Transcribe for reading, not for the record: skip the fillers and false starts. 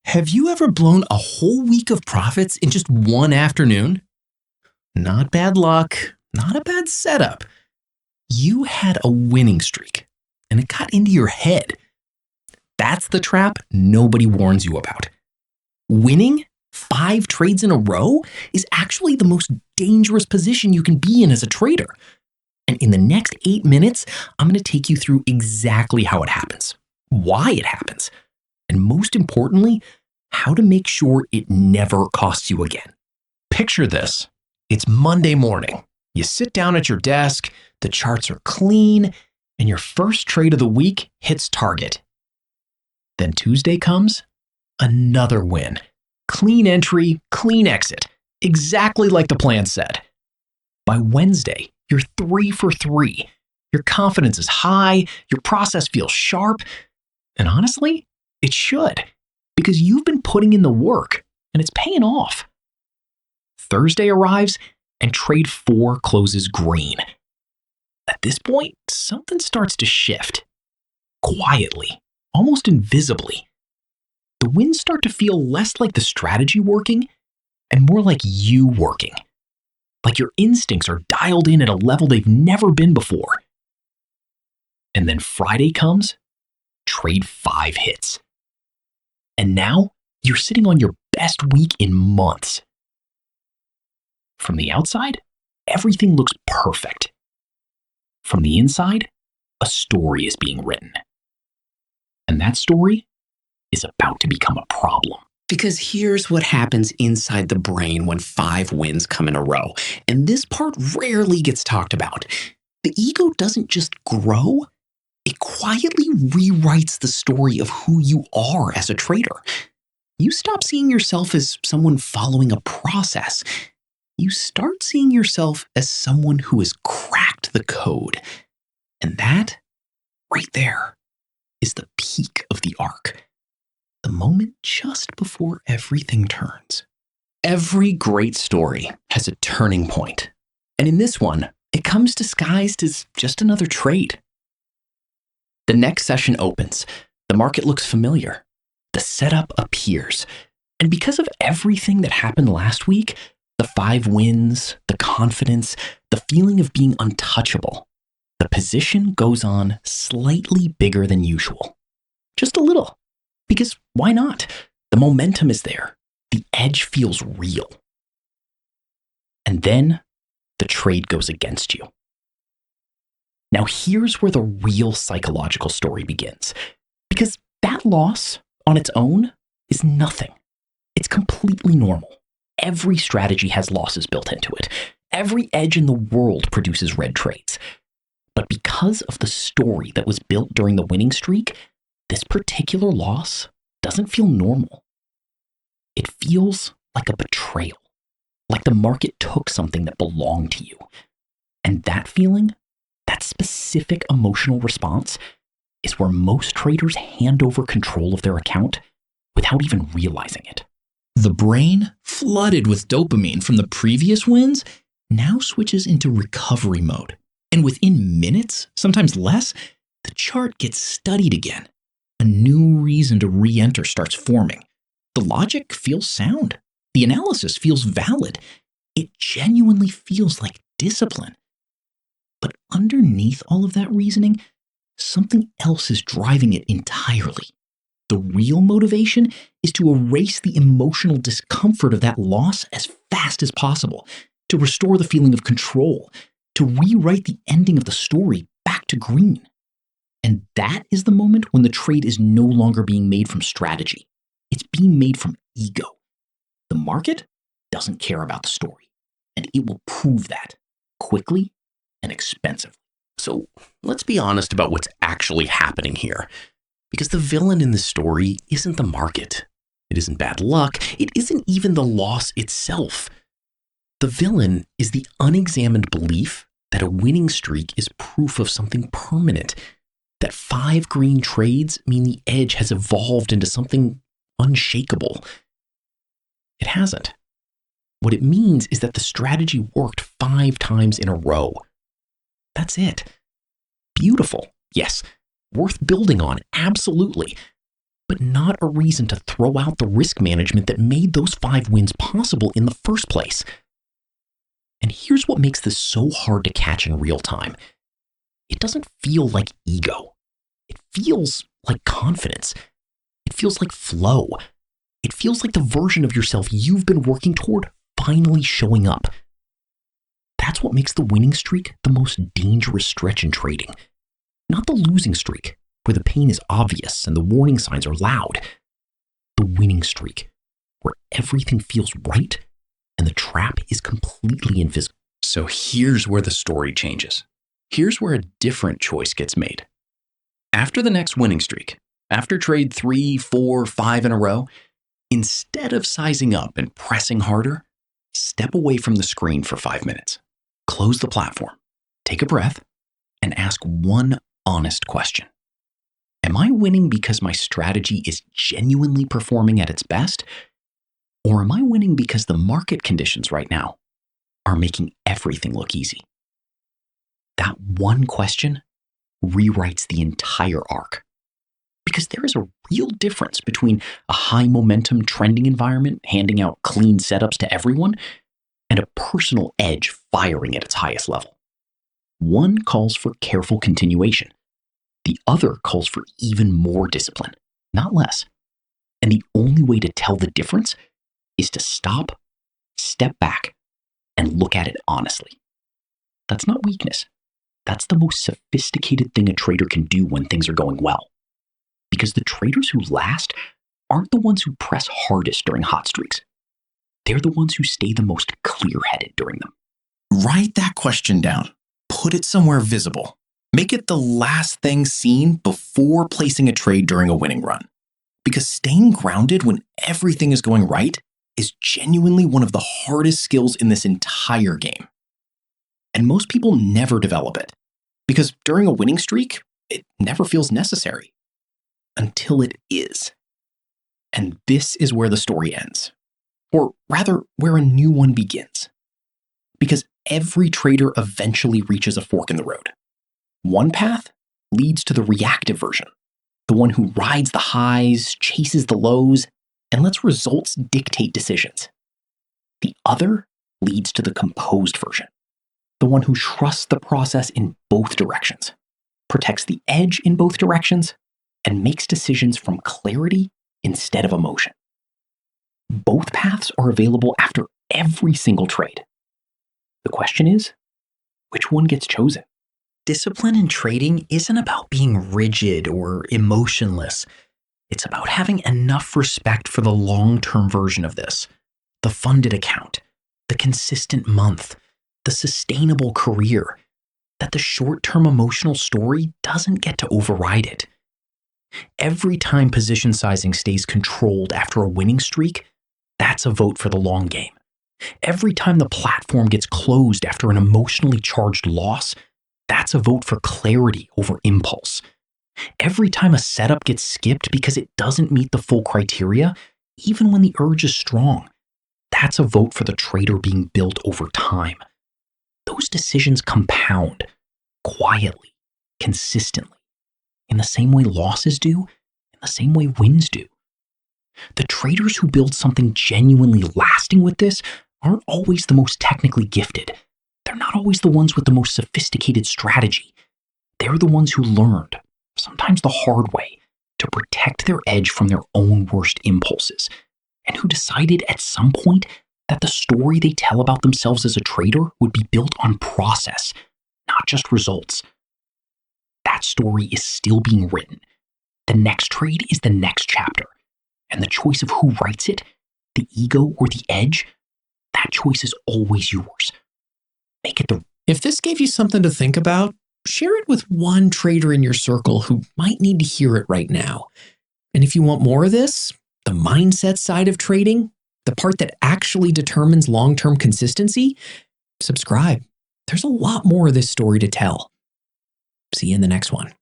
Have you ever blown a whole week of profits in just one afternoon? Not bad luck, not a bad setup. You had a winning streak and it got into your head. That's the trap nobody warns you about. Winning 5 trades in a row is actually the most dangerous position you can be in as a trader. And in the next 8 minutes, I'm going to take you through exactly how it happens, why it happens, and most importantly, how to make sure it never costs you again. Picture this. It's Monday morning. You sit down at your desk, the charts are clean, and your first trade of the week hits target. Then Tuesday comes, another win. Clean entry, clean exit, exactly like the plan said. By Wednesday, you're 3 for 3. Your confidence is high, your process feels sharp, and honestly, it should, because you've been putting in the work and it's paying off. Thursday arrives and trade 4 closes green. At this point, something starts to shift. Quietly, almost invisibly. The wins start to feel less like the strategy working and more like you working. Like your instincts are dialed in at a level they've never been before. And then Friday comes, trade 5 hits. And now you're sitting on your best week in months. From the outside, everything looks perfect. From the inside, a story is being written. And that story is about to become a problem. Because here's what happens inside the brain when 5 wins come in a row. And this part rarely gets talked about. The ego doesn't just grow, it quietly rewrites the story of who you are as a trader. You stop seeing yourself as someone following a process. You start seeing yourself as someone who has cracked the code. And that, right there, is the peak of the arc. The moment just before everything turns. Every great story has a turning point. And in this one, it comes disguised as just another trade. The next session opens. The market looks familiar. The setup appears. And because of everything that happened last week, the 5 wins, the confidence, the feeling of being untouchable, the position goes on slightly bigger than usual. Just a little. Because why not? The momentum is there. The edge feels real. And then the trade goes against you. Now here's where the real psychological story begins. Because that loss on its own is nothing. It's completely normal. Every strategy has losses built into it. Every edge in the world produces red trades. But because of the story that was built during the winning streak, this particular loss doesn't feel normal. It feels like a betrayal, like the market took something that belonged to you. And that feeling, that specific emotional response, is where most traders hand over control of their account without even realizing it. The brain, flooded with dopamine from the previous wins, now switches into recovery mode. And within minutes, sometimes less, the chart gets studied again. A new reason to re-enter starts forming. The logic feels sound. The analysis feels valid. It genuinely feels like discipline. But underneath all of that reasoning, something else is driving it entirely. The real motivation is to erase the emotional discomfort of that loss as fast as possible, to restore the feeling of control, to rewrite the ending of the story back to green. And that is the moment when the trade is no longer being made from strategy. It's being made from ego. The market doesn't care about the story, and it will prove that quickly and expensively. So let's be honest about what's actually happening here. Because the villain in the story isn't the market. It isn't bad luck. It isn't even the loss itself. The villain is the unexamined belief that a winning streak is proof of something permanent, that 5 green trades mean the edge has evolved into something unshakable. It hasn't. What it means is that the strategy worked 5 times in a row. That's it. Beautiful, yes. Worth building on, absolutely. but not a reason to throw out the risk management that made those 5 wins possible in the first place. And here's what makes this so hard to catch in real time. It doesn't feel like ego. It feels like confidence. It feels like flow. It feels like the version of yourself you've been working toward finally showing up. That's what makes the winning streak the most dangerous stretch in trading. Not the losing streak, where the pain is obvious and the warning signs are loud. The winning streak, where everything feels right and the trap is completely invisible. So here's where the story changes. Here's where a different choice gets made. After the next winning streak, after trade 3, 4, 5 in a row, instead of sizing up and pressing harder, step away from the screen for 5 minutes. Close the platform, take a breath, and ask one honest question. Am I winning because my strategy is genuinely performing at its best? Or am I winning because the market conditions right now are making everything look easy? That one question rewrites the entire arc. Because there is a real difference between a high momentum trending environment handing out clean setups to everyone and a personal edge firing at its highest level. One calls for careful continuation. The other calls for even more discipline, not less. And the only way to tell the difference is to stop, step back, and look at it honestly. That's not weakness. That's the most sophisticated thing a trader can do when things are going well. Because the traders who last aren't the ones who press hardest during hot streaks. They're the ones who stay the most clear-headed during them. Write that question down. Put it somewhere visible. Make it the last thing seen before placing a trade during a winning run. Because staying grounded when everything is going right is genuinely one of the hardest skills in this entire game. And most people never develop it. Because during a winning streak, it never feels necessary. Until it is. And this is where the story ends. Or rather, where a new one begins. Because every trader eventually reaches a fork in the road. One path leads to the reactive version, the one who rides the highs, chases the lows, and lets results dictate decisions. The other leads to the composed version, the one who trusts the process in both directions, protects the edge in both directions, and makes decisions from clarity instead of emotion. Both paths are available after every single trade. The question is, which one gets chosen? Discipline in trading isn't about being rigid or emotionless. It's about having enough respect for the long-term version of this, the funded account, the consistent month, the sustainable career, that the short-term emotional story doesn't get to override it. Every time position sizing stays controlled after a winning streak, that's a vote for the long game. Every time the platform gets closed after an emotionally charged loss, that's a vote for clarity over impulse. Every time a setup gets skipped because it doesn't meet the full criteria, even when the urge is strong, that's a vote for the trader being built over time. Those decisions compound, quietly, consistently, in the same way losses do, in the same way wins do. The traders who build something genuinely lasting with this aren't always the most technically gifted. They're not always the ones with the most sophisticated strategy. They're the ones who learned, sometimes the hard way, to protect their edge from their own worst impulses, and who decided at some point that the story they tell about themselves as a trader would be built on process, not just results. That story is still being written. The next trade is the next chapter, and the choice of who writes it, the ego or the edge, that choice is always yours. Make it the... If this gave you something to think about, share it with one trader in your circle who might need to hear it right now. And if you want more of this, the mindset side of trading, the part that actually determines long-term consistency, subscribe. There's a lot more of this story to tell. See you in the next one.